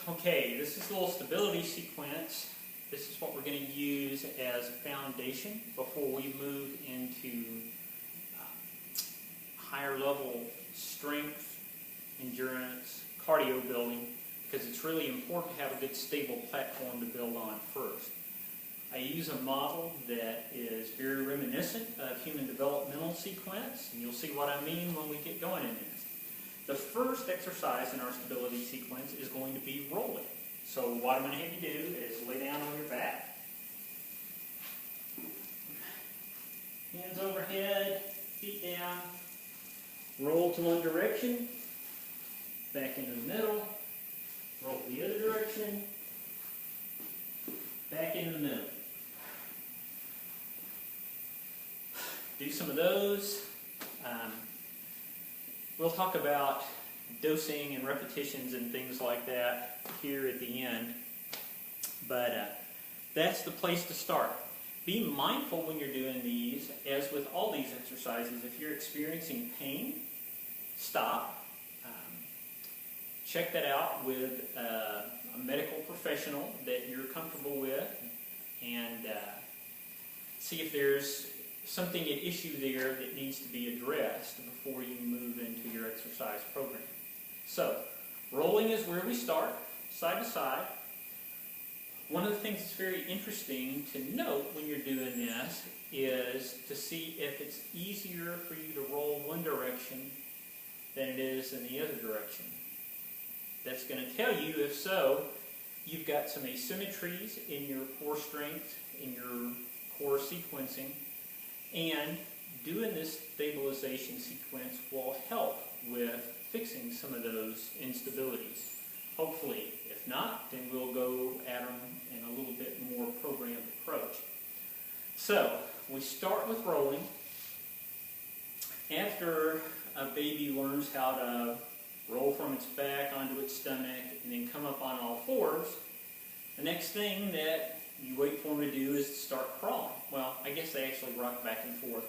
Okay, this is a little stability sequence. This is what we're going to use as a foundation before we move into higher level strength, endurance, cardio building, because it's really important to have a good stable platform to build on first. I use a model that is very reminiscent of human developmental sequence, and you'll see what I mean when we get going in this. The first exercise in our stability sequence is going to be rolling. So what I'm going to have you do is lay down on your back, hands overhead, feet down, roll to one direction, back into the middle, roll to the other direction, back into the middle. Do some of those. We'll talk about dosing and repetitions and things like that here at the end. But that's the place to start. Be mindful when you're doing these, as with all these exercises, if you're experiencing pain, stop. Check that out with a medical professional that you're comfortable with, and see if there's something at issue there that needs to be addressed before you move into your exercise program. So, rolling is where we start, side to side. One of the things that's very interesting to note when you're doing this is to see if it's easier for you to roll one direction than it is in the other direction. That's going to tell you, if so, you've got some asymmetries in your core strength, in your core sequencing, and doing this stabilization sequence will help with fixing some of those instabilities. Hopefully. If not, then we'll go at them in a little bit more programmed approach. So, we start with rolling. After a baby learns how to roll from its back onto its stomach and then come up on all fours, the next thing that you wait for them to do is to start crawling. Well, I guess they actually rock back and forth.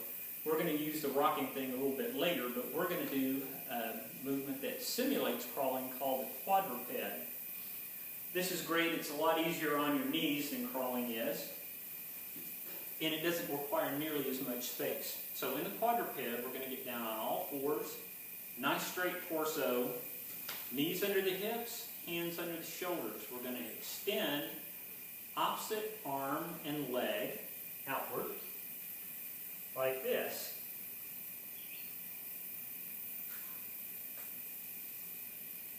We're going to use the rocking thing a little bit later, but we're going to do a movement that simulates crawling called the quadruped. This is great. It's a lot easier on your knees than crawling is, and it doesn't require nearly as much space. So in the quadruped, we're going to get down on all fours, nice straight torso, knees under the hips, hands under the shoulders. We're going to extend opposite arm and leg outward like this.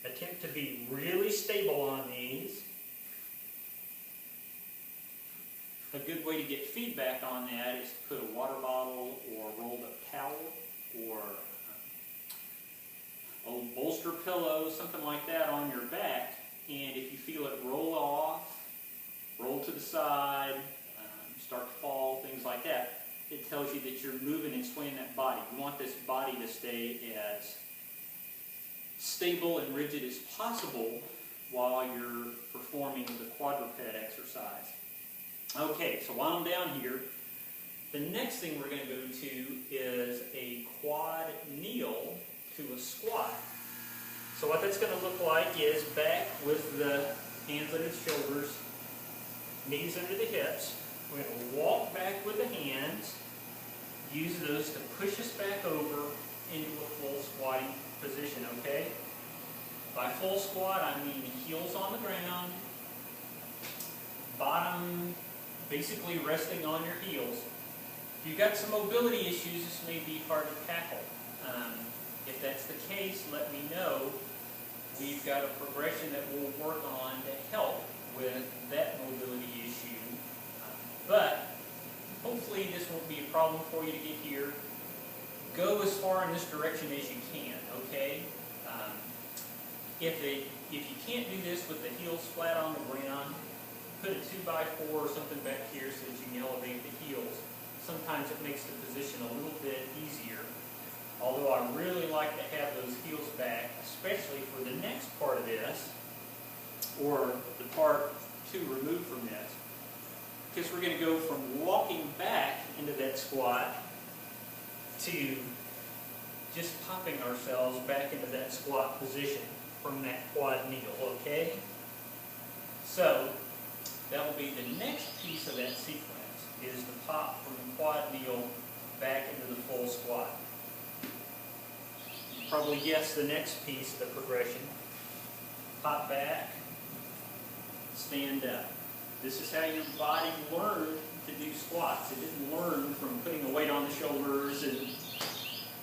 Attempt to be really stable on these. A good way to get feedback on that is to put a water bottle or a rolled up towel or old bolster pillow, something like that on your back, and if you feel it roll off, roll to the side, start to fall, things like that, it tells you that you're moving and swaying that body. You want this body to stay as stable and rigid as possible while you're performing the quadruped exercise. Okay, so while I'm down here, the next thing we're going to go to is a quad kneel to a squat. So what that's going to look like is back with the hands under the shoulders, knees under the hips. We're going to walk back with the hands, use those to push us back over into a full squatting position, okay? By full squat, I mean heels on the ground, bottom basically resting on your heels. If you've got some mobility issues, this may be hard to tackle. If that's the case, let me know. We've got a progression that we'll work on to help with that mobility issue. But hopefully this won't be a problem for you to get here. Go as far in this direction as you can, okay? If you can't do this with the heels flat on the ground, put a 2x4 or something back here so that you can elevate the heels. Sometimes it makes the position a little bit easier. Although I really like to have those heels back, especially for the next part of this, or the part two removed from this. Because we're going to go from walking back into that squat to just popping ourselves back into that squat position from that quad kneel, okay? So that will be the next piece of that sequence, is the pop from the quad kneel back into the full squat. You probably guessed the next piece of the progression. Pop back, stand up. This is how your body learned to do squats. It didn't learn from putting a weight on the shoulders and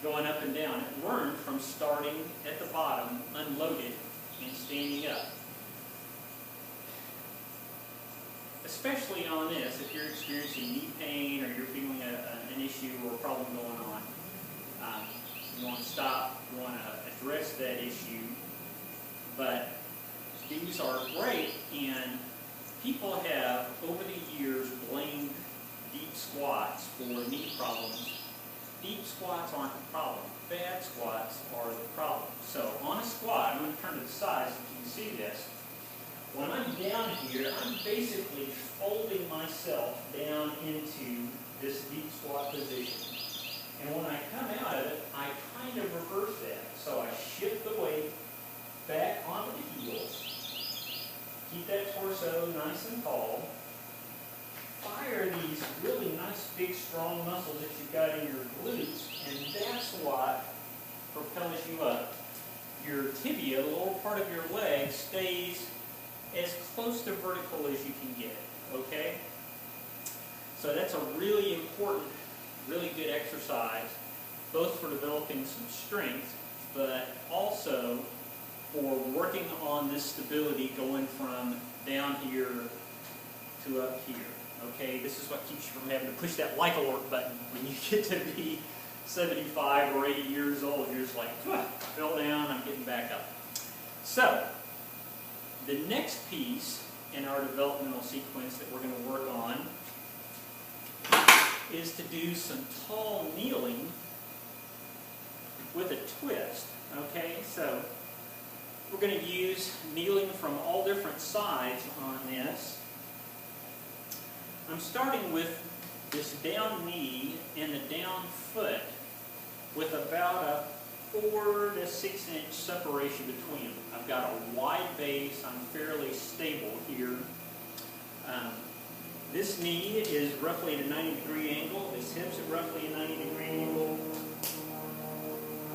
going up and down. It learned from starting at the bottom, unloaded, and standing up. Especially on this, if you're experiencing knee pain or you're feeling an issue or a problem going on, you want to stop, you want to address that issue. But these are great, and people have, over the years, blamed deep squats for knee problems. Deep squats aren't the problem. Bad squats are the problem. So on a squat, I'm going to turn to the side so you can see this. When I'm down here, I'm basically folding myself down into this deep squat position. And when I come out of it, I kind of reverse that. So I shift the weight back onto the heels. Keep that torso nice and tall. Fire these really nice, big, strong muscles that you've got in your glutes, and that's what propels you up. Your tibia, the lower part of your leg, stays as close to vertical as you can get, okay? So that's a really important, really good exercise, both for developing some strength, but also for working on this stability going from down here to up here, okay? This is what keeps you from having to push that like alert button when you get to be 75 or 80 years old. You're just like, fell down, I'm getting back up. So, the next piece in our developmental sequence that we're going to work on is to do some tall kneeling with a twist. Okay, so we're going to use kneeling from all different sides on this. I'm starting with this down knee and the down foot with about a 4 to 6 inch separation between them. I've got a wide base. I'm fairly stable here. This knee is roughly at a 90-degree angle. This hip's at roughly a 90-degree angle.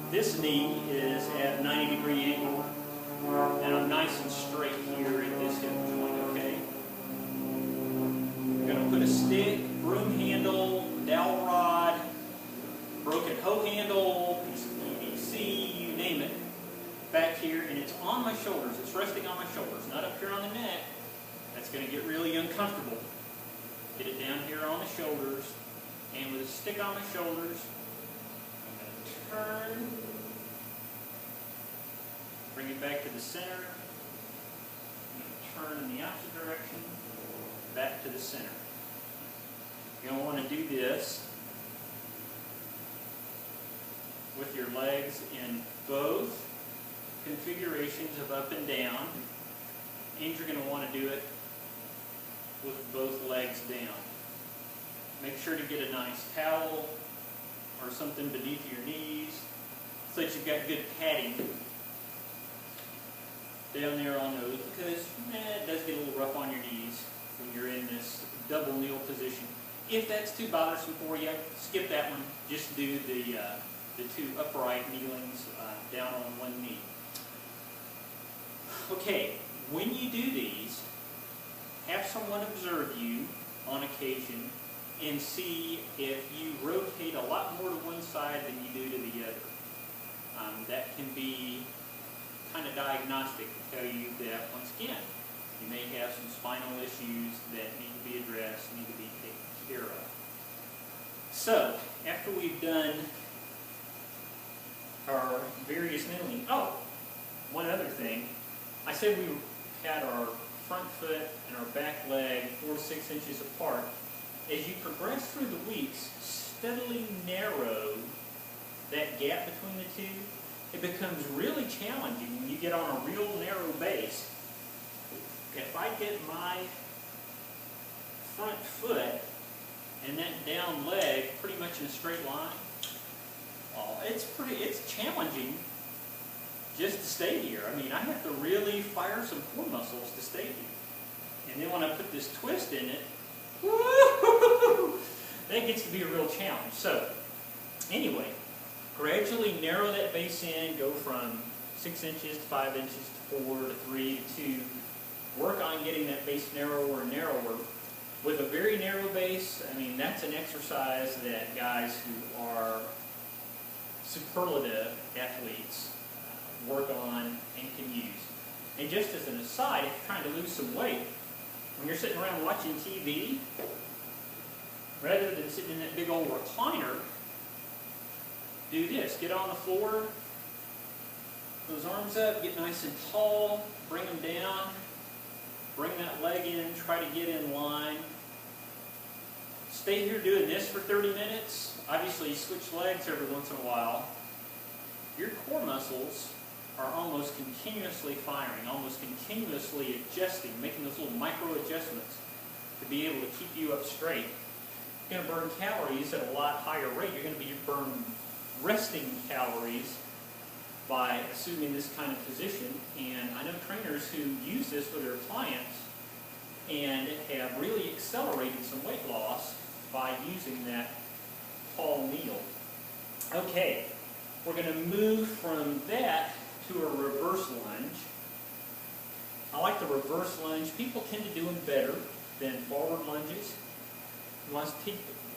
This knee is at a 90-degree angle. And I'm nice and straight here at this hip joint, okay? I'm going to put a stick, broom handle, dowel rod, broken hoe handle, piece of PVC, you name it, back here, and it's on my shoulders. It's resting on my shoulders, not up here on the neck. That's going to get really uncomfortable. Get it down here on the shoulders, and with a stick on my shoulders, I'm going to turn, bring it back to the center. I'm going to turn in the opposite direction, back to the center. You're going to want to do this with your legs in both configurations of up and down, and you're going to want to do it with both legs down. Make sure to get a nice towel or something beneath your knees so that you've got good padding down there on those, because it does get a little rough on your knees when you're in this double kneel position. If that's too bothersome for you, skip that one. Just do the two upright kneelings down on one knee. Okay, when you do these, have someone observe you on occasion and see if you rotate a lot more to one side than you do to the other. That can be kind of diagnostic to tell you that, once again, you may have some spinal issues that need to be addressed, need to be taken care of. So, after we've done our various kneeling, one other thing. I said we had our front foot and our back leg 4 to 6 inches apart. As you progress through the weeks, steadily narrow that gap between the two. It becomes really challenging when you get on a real narrow base. If I get my front foot and that down leg pretty much in a straight line, it's challenging just to stay here. I mean, I have to really fire some core muscles to stay here. And then when I put this twist in it, woo-hoo-hoo-hoo, that gets to be a real challenge. So, anyway, gradually narrow that base in, go from 6 inches to 5 inches to 4 to 3 to 2. Work on getting that base narrower and narrower. With a very narrow base, I mean, that's an exercise that guys who are superlative athletes work on and can use. And just as an aside, if you're trying to lose some weight, when you're sitting around watching TV, rather than sitting in that big old recliner, do this. Get on the floor, those arms up, get nice and tall, bring them down, bring that leg in, try to get in line. Stay here doing this for 30 minutes. Obviously, you switch legs every once in a while. Your core muscles are almost continuously firing, almost continuously adjusting, making those little micro adjustments to be able to keep you up straight. You're going to burn calories at a lot higher rate. You're going to burn resting calories by assuming this kind of position. And I know trainers who use this with their clients and have really accelerated some weight loss by using that tall kneel. Okay, we're going to move from that to a reverse lunge. I like the reverse lunge. People tend to do them better than forward lunges. You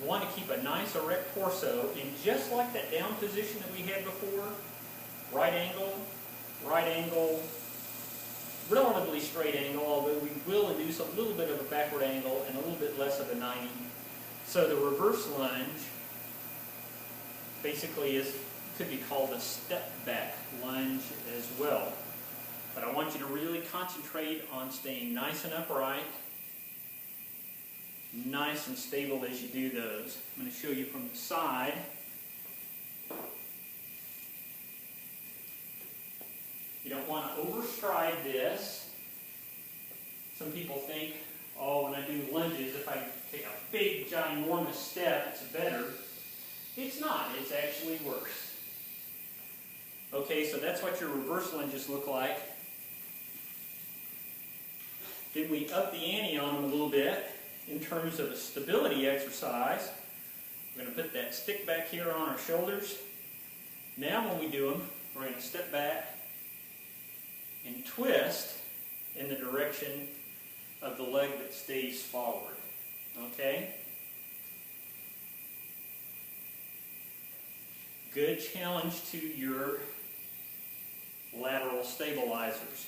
want to keep a nice erect torso, and just like that down position that we had before, right angle, relatively straight angle, although we will induce a little bit of a backward angle and a little bit less of a 90. So the reverse lunge basically could be called a step back lunge as well. But I want you to really concentrate on staying nice and upright, nice and stable as you do those. I'm going to show you from the side. You don't want to overstride this. Some people think, oh, when I do lunges, if I take a big, ginormous step, it's better. It's not. It's actually worse. Okay, so that's what your reverse lunges look like. Then we up the ante on them a little bit in terms of a stability exercise. We're going to put that stick back here on our shoulders. Now when we do them, we're going to step back and twist in the direction of the leg that stays forward. Okay? Good challenge to your lateral stabilizers.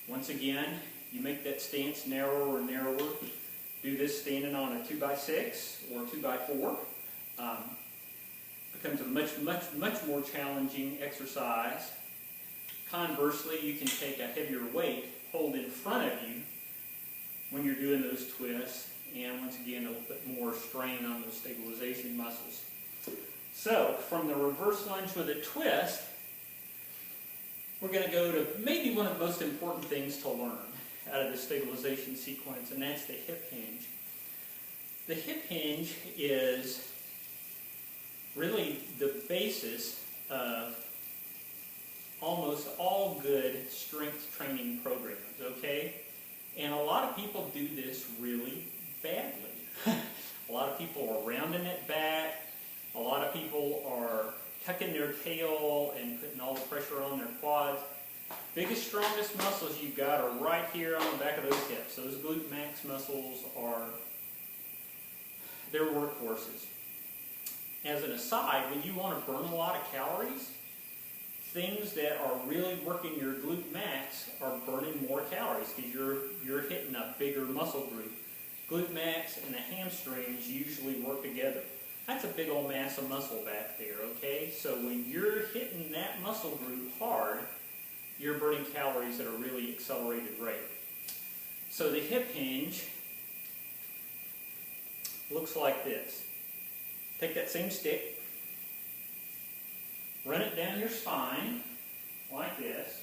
Once again, you make that stance narrower and narrower. Do this standing on a 2x6 or 2x4. Becomes a much more challenging exercise. Conversely, you can take a heavier weight, hold in front of you when you're doing those twists, and once again, a little bit more strain on those stabilization muscles. So, from the reverse lunge with a twist, we're going to go to maybe one of the most important things to learn out of the stabilization sequence, and that's the hip hinge. The hip hinge is really the basis of almost all good strength training programs, okay? And a lot of people do this really badly. A lot of people are rounding it back. A lot of people are tucking their tail and putting all the pressure on their quads. Biggest, strongest muscles you've got are right here on the back of those hips. Those glute max muscles they're workhorses. As an aside, when you want to burn a lot of calories, things that are really working your glute max are burning more calories because you're hitting a bigger muscle group. Glute max and the hamstrings usually work together. That's a big old mass of muscle back there, okay? So when you're hitting that muscle group hard, you're burning calories at a really accelerated rate. So the hip hinge looks like this. Take that same stick, run it down your spine like this.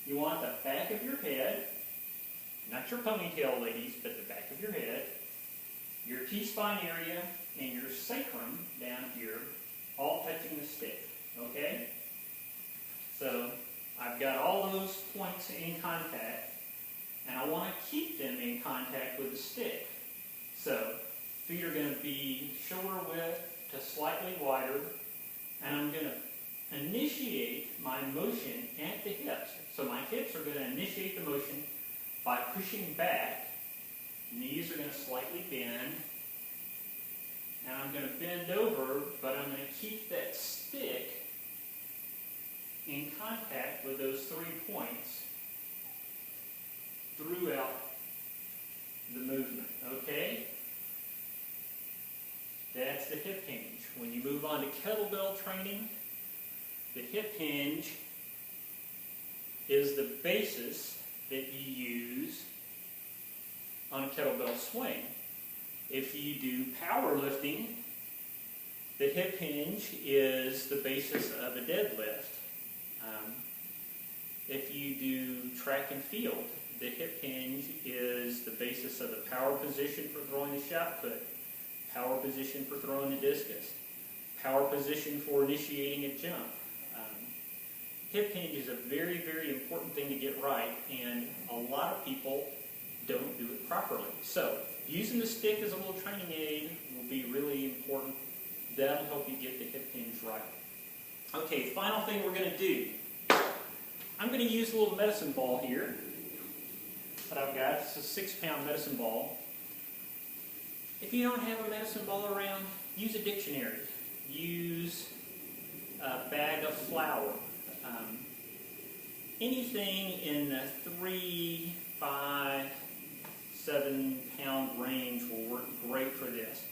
You want the back of your head, not your ponytail, ladies, but the back of your head, your T-spine area, and your sacrum down here, all touching the stick, okay? So I've got all those points in contact, and I want to keep them in contact with the stick. So feet are going to be shoulder width to slightly wider, and I'm going to initiate my motion at the hips. So my hips are going to initiate the motion by pushing back. Knees are going to slightly bend, and I'm going to bend over, but I'm going to keep that stick in contact with those 3 points throughout the movement, okay? That's the hip hinge. When you move on to kettlebell training, the hip hinge is the basis that you use on a kettlebell swing. If you do powerlifting, the hip hinge is the basis of a deadlift. If you do track and field, the hip hinge is the basis of the power position for throwing the shot put, power position for throwing the discus, power position for initiating a jump. Hip hinge is a very, very important thing to get right, and a lot of people don't do it properly. So using the stick as a little training aid will be really important. That'll help you get the hip hinge right. Okay, final thing we're going to do. I'm going to use a little medicine ball here that I've got. It's a 6-pound medicine ball. If you don't have a medicine ball around, use a dictionary. Use a bag of flour. Anything in the 3, 5, 7-pound range will work great for this.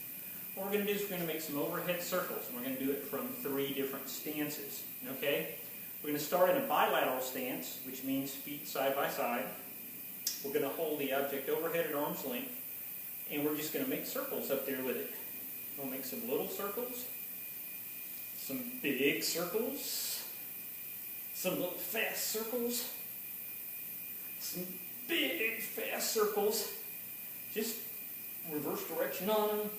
What we're going to do is we're going to make some overhead circles, and we're going to do it from 3 different stances. Okay? We're going to start in a bilateral stance, which means feet side by side. We're going to hold the object overhead at arm's length, and we're just going to make circles up there with it. We'll make some little circles, some big circles, some little fast circles, some big fast circles. Just reverse direction on them.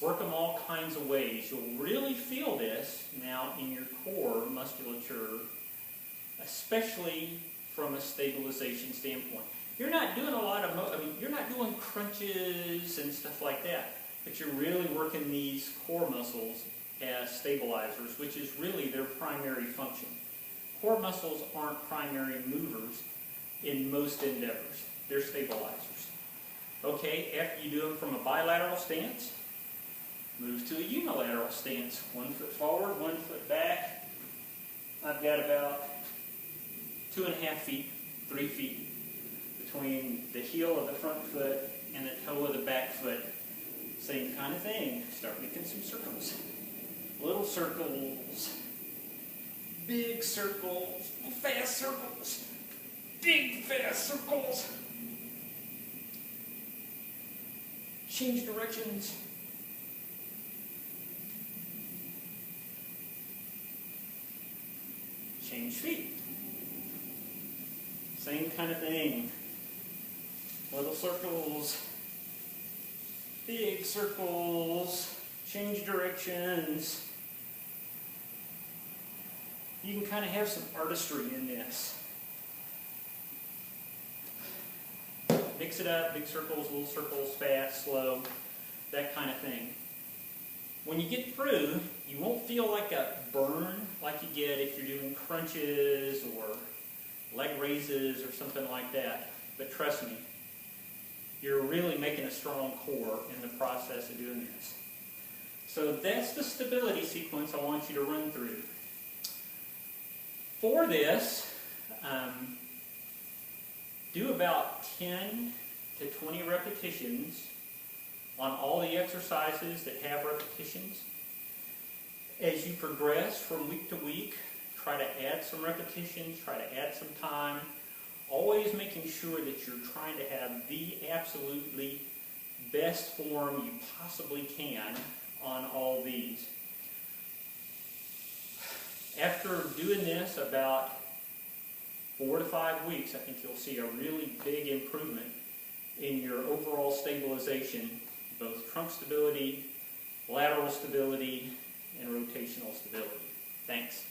Work them all kinds of ways. You'll really feel this now in your core musculature, especially from a stabilization standpoint. You're not doing a lot of, you're not doing crunches and stuff like that, but you're really working these core muscles as stabilizers, which is really their primary function. Core muscles aren't primary movers in most endeavors. They're stabilizers. Okay, after you do them from a bilateral stance, move to a unilateral stance. 1 foot forward, 1 foot back. I've got about 2.5 feet, 3 feet between the heel of the front foot and the toe of the back foot. Same kind of thing. Start making some circles. Little circles, big circles, fast circles, big fast circles. Change directions. Change feet. Same kind of thing. Little circles, big circles, change directions. You can kind of have some artistry in this. Mix it up, big circles, little circles, fast, slow, that kind of thing. When you get through, you won't feel like a burn like you get if you're doing crunches or leg raises or something like that. But trust me, you're really making a strong core in the process of doing this. So that's the stability sequence I want you to run through. For this, do about 10 to 20 repetitions on all the exercises that have repetitions. As you progress from week to week, try to add some repetitions, try to add some time, always making sure that you're trying to have the absolutely best form you possibly can on all these. After doing this about 4 to 5 weeks, I think you'll see a really big improvement in your overall stabilization, both trunk stability, lateral stability, and rotational stability. Thanks.